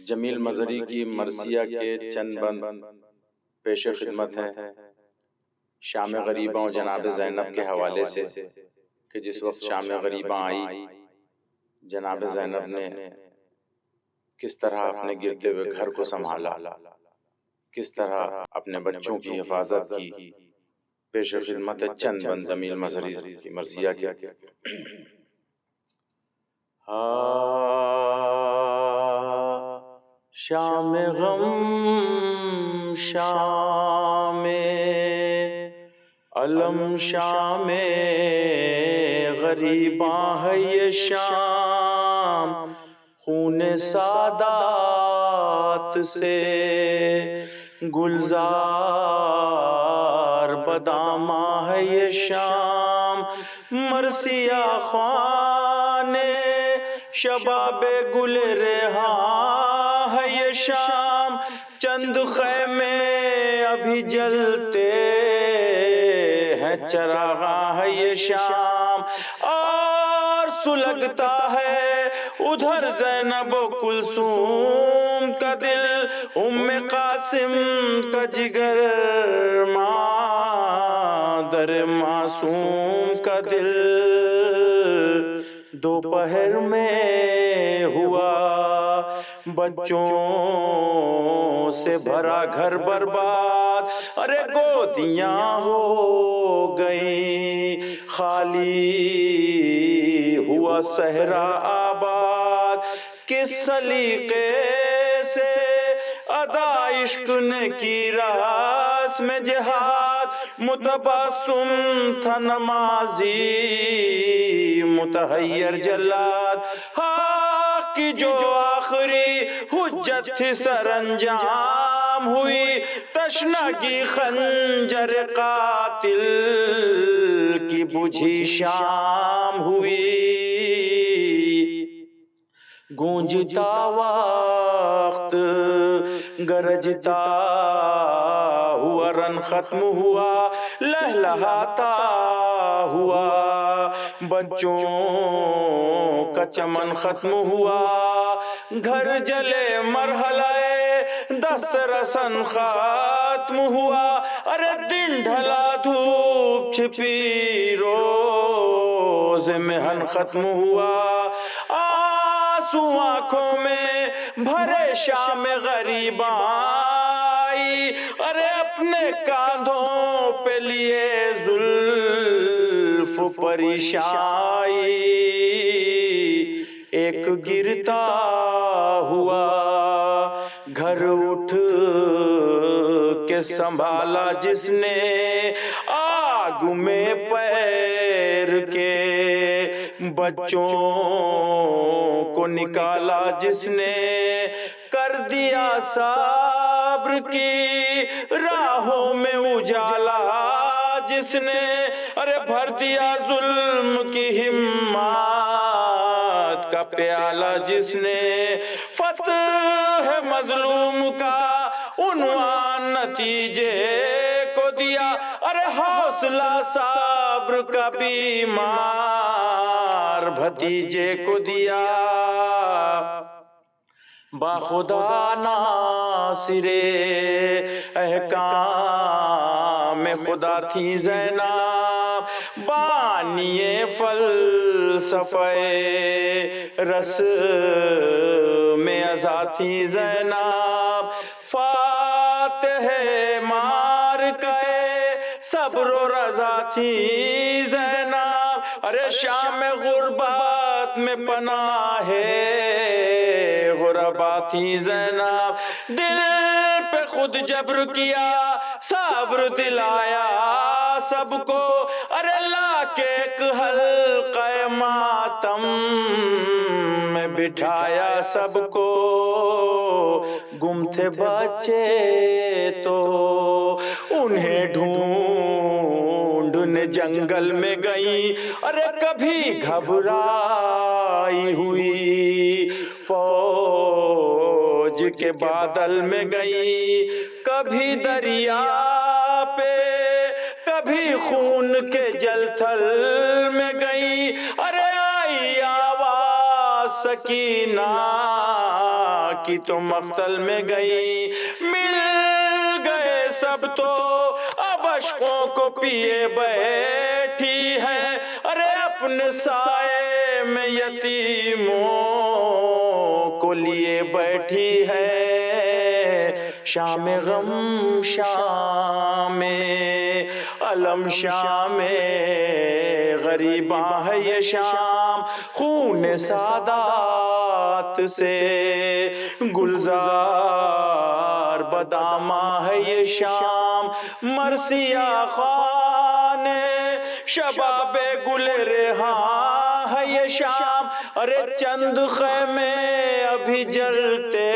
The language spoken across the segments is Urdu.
جمیل مظہری کی مرثیہ کے چند بند پیش خدمت ہیں شام غریباں و جناب زینب کے حوالے سے کہ جس وقت شام غریباں آئی جناب زینب نے کس طرح اپنے گرتے ہوئے گھر کو سنبھالا، کس طرح اپنے بچوں کی حفاظت کی، پیش خدمت چند بند جمیل مظہری کی مرثیہ کے۔ شام غم شام علم شام غریباں ہے یہ شام، خون سادات سے گلزار بداماں ہے یہ شام، مرثیہ خوان شباب گل ریحاں ہے یہ شام، چند خیمے ابھی جلتے ہیں چراغاں ہے یہ شام، اور سلگتا ہے ادھر زینب و کلثوم کا دل، ام قاسم کا جگر مادر معصوم کا دل، دوپہر میں ہوا بچوں سے بھرا گھر برباد، ارے گودیاں ہو گئیں خالی ہوا صحرا آباد، کس سلیقے سے ادا عشق نے کی راس میں جہاد، متبسم تھا نمازی متحیر جلاد، حق کی جو آخری حجت تھی سر انجام ہوئی، تشنگی خنجر قاتل کی بجھی شام ہوئی، گونجتا وقت گرجتا ہوا رن ختم ہوا، لہلہاتا ہوا بچوں کا چمن ختم ہوا، گھر جلے مرحلہ دست رسن ختم ہوا، ارے دن ڈھلا دھوپ چھپی روز محن ختم ہوا، آنسو آنکھوں میں بھرے شام غریباں آئی، ارے اپنے کاندھوں پہ لیے زلف پریشان آئی، ایک گرتا ہوا گھر اٹھ کے سنبھالا جس نے، آگ میں پیر کے بچوں کو نکالا جس نے، کر دیا صبر کی راہوں میں اجالا جس نے، ارے بھر دیا ظلم کی ہمت کا پیالہ جس نے، فتح مظلوم کا عنوان نتیجے کو دیا، ارے حوصلہ صبر کا بیمار بھتیجے کو دیا، باخدا ناصر احکام خدا تھی زینب، بانی فلسفہ رس میں ازا تھی زینب، فاتح مارکہ صبر و رضا تھی زینب، ارے شام غربت میں پناہ غربا تھی زینب، دل پہ خود جبر کیا صبر دلایا سب کو، ارے لا کے ایک حلقہ ماتم میں بٹھایا سب کو، گم تھے بچے تو انہیں ڈھونڈنے جنگل میں گئیں، ارے کبھی گھبرائی ہوئی فوج کے بادل میں گئی، کبھی دریا پہ کبھی خون کے جل تھل میں گئی، ارے آئی آواز سکینہ کی تو مقتل میں گئی، مل گئے سب تو اب عشقوں کو پیے بیٹھی ہے، ارے اپنے سائے میں یتیموں کو لیے بیٹھی ہے۔ شام غم شام علم شام غریباں ہے یہ شام، خون سادات سے گلزار بداماں ہے یہ شام، مرثیہ خوان شباب گل ریحاں ہے یہ شام، ارے چند خیمے ابھی جلتے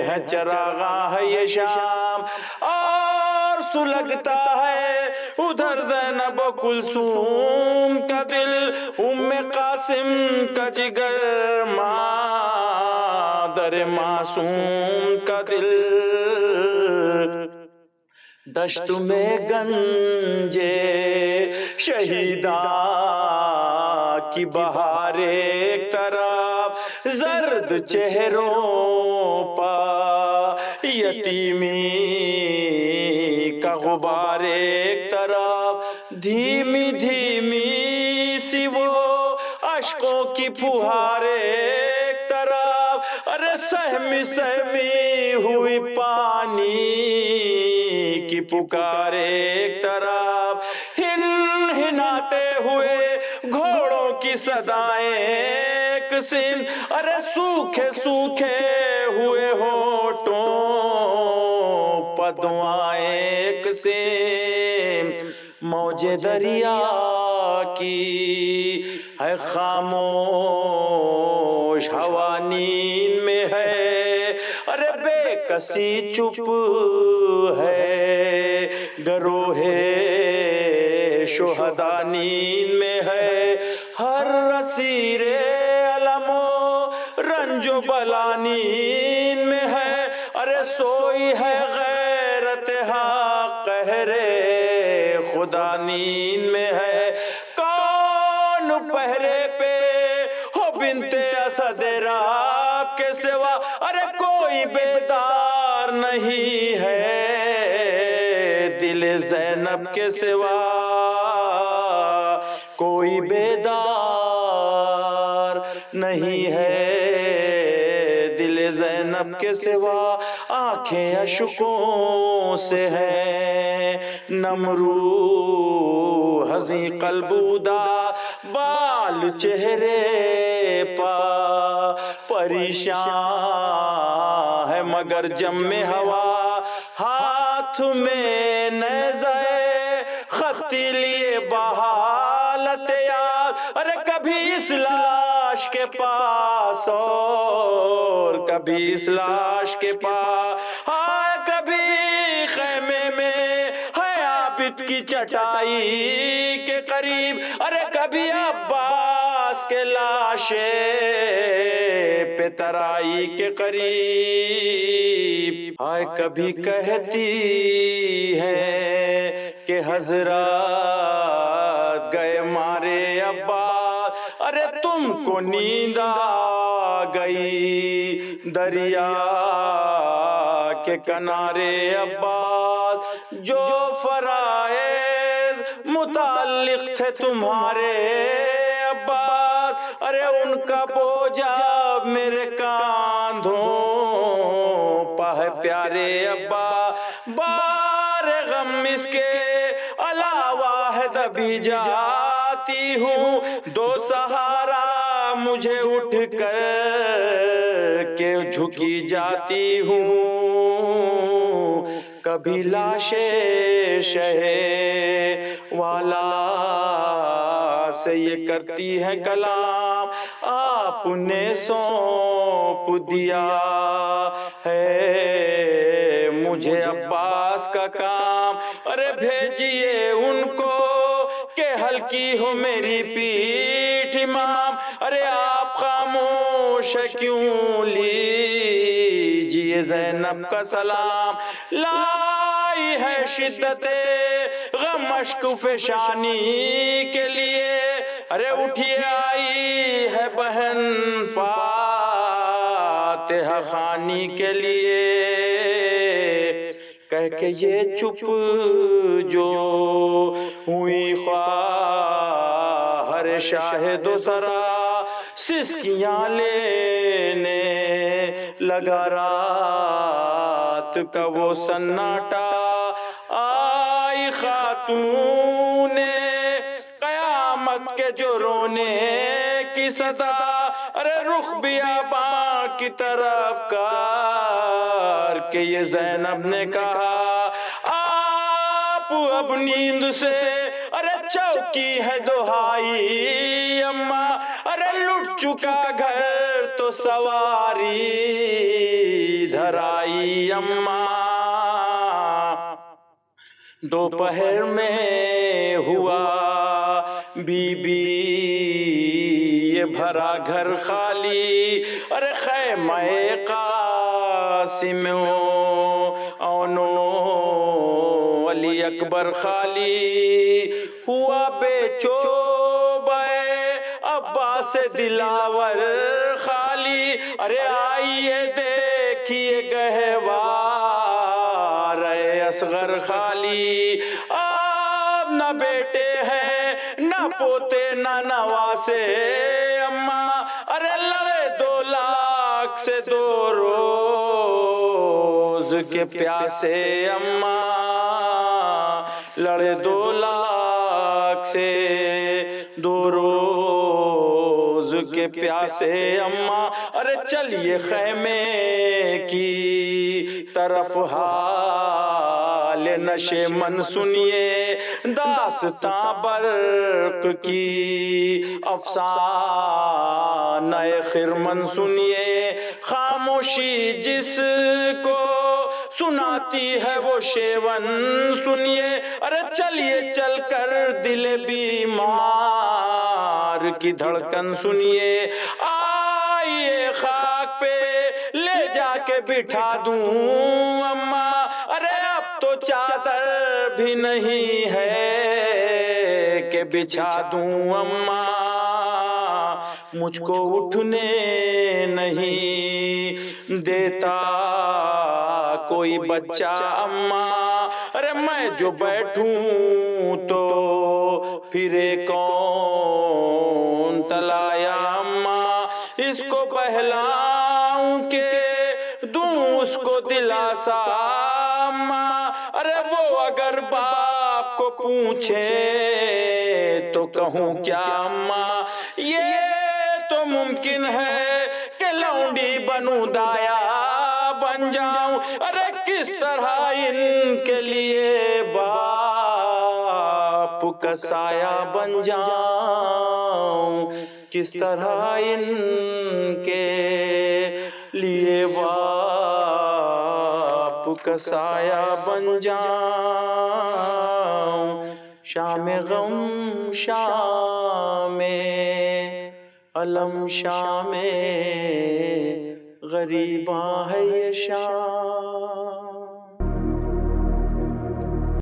ہیں چراغاں ہے یہ شام، اور سلگتا ہے ادھر زینب و کلثوم کا دل، ام قاسم کا جگر، مادر معصوم کا دل۔ دشت میں گنجے شہیداں کی بہار ایک طرف، زرد چہروں پا یتیمی کا غبار ایک طرف، دھیمی دھیمی سی وہ اشکوں کی پھوہار ایک طرف، ارے سہمی سہمی ہوئی پانی کی پکار ایک طرف، ہن ہناتے ہوئے گھوڑوں کی صدائیں ایک سن، ارے سوکھے سوکھے ہوئے ہونٹوں پر دعائیں ایک سن، موج دریا کی ہے خاموش ہوا نیند میں ہے، ارے بے کسی چپ ہے گروہ شہداء نیند میں ہے، ہر اسیر الم و رنج و بلا نیند میں ہے، ارے سوئی ہے غیرت حق قہر خدا نیند میں ہے، کون پہرے پہ ہو بنت اسد راب کے سوا، ارے کوئی بیدار نہیں ہے دل زینب کے سوا، کوئی بیدار نہیں ہے دل زینب کے سوا، آنکھیں اشکوں سے ہیں نمرو حزیں قلبودہ، بال چہرے پا پریشان ہے مگر جم ہوا، ہاتھ میں نیزہ خطی لیے بحالت یاد، ارے کبھی اس لاش کے پاس اور کبھی اس لاش کے پاس، ہائے کبھی خیمے میں ہے عابد کی چٹائی کے قریب، ارے کبھی عباس کے لاشے پہ ترائی کے قریب، ہائے کبھی کہتی ہے کہ حضرات گئے مارے عباس، ارے تم کو نیند آ گئی دریا کے کنارے عباس، جو فرائض متعلق تھے تمہارے عباس، ارے ان کا بوجھ میرے کاندھوں پہ ہے پیارے عباس، بار غم اس کے علاوہ ہے دبی جاتی ہوں، دو سہارا مجھے اٹھ کر کے جھکی جاتی ہوں، کبھی لاشیں شہ والا سے یہ کرتی ہے کلام، آپ نے سونپ دیا ہے مجھے عباس کا کام، ارے بھیجئے ان کو کہ ہلکی ہو میری پیٹھ امام، ارے آپ خاموش کیوں لیجئے زینب کا سلام، لائی ہے شدت غم اشک فشانی کے لیے، ارے اٹھیے آئی ہے بہن فاتحہ خوانی کے لیے کہہ کے یہ چپ جو ہوئی خواہر شاہد و سرا سسکیاں لینے لگا رات کا وہ سناٹا آئی خاتون قیامت کے جو رونے کی صدا ارے رخ بیاباں کی طرف کار کہ یہ زینب نے کہا آپ اب نیند سے ارے چوکی ہے دہائی اماں ارے لٹ چکا گھر تو سواری دھرائی اماں دوپہر میں ہوا بی بی یہ بھرا گھر خالی ارے خیمہ قاسم اونو علی اکبر خالی ہوا بے چوبہ عباس دلاور خالی ارے آئیے دیکھیے گہوار اصغر خالی اب نہ بیٹے ہیں نہ پوتے نہ نواسے اماں ارے لڑے 2 لاکھ سے 2 روز کے پیاسے اماں لڑے 2 لاکھ سے 2 روز کے پیاسے اماں ارے چلیے خیمے کی طرف حال نشے من سنیے داستاں برق کی افسانہ خرمن سنیے خاموشی جس کو سناتی ہے وہ شیون سنیے ارے چلیے چل کر دل بیمار کی دھڑکن سنیے آئیے خاک پہ لے جا کے بٹھا دوں اماں ارے اب تو چادر بھی نہیں ہے کہ بچھا دوں اماں مجھ کو اٹھنے نہیں دیتا کوئی بچہ اماں ارے میں جو بیٹھوں تو پھرے کون تلایا اماں اس کو بہلاؤں کہ دوں اس کو دلاسا اماں ارے وہ اگر باپ کو پوچھے تو کہوں کیا اماں یہ تو ممکن ہے کہ لونڈی بنوں دایا بن جاؤں ارے کس طرح ان کے لیے باپ کا سایہ بن جاؤں کس طرح ان کے لیے باپ کا سایہ بن جاؤں شام غم شام علم شام غریباں ہے یہ شام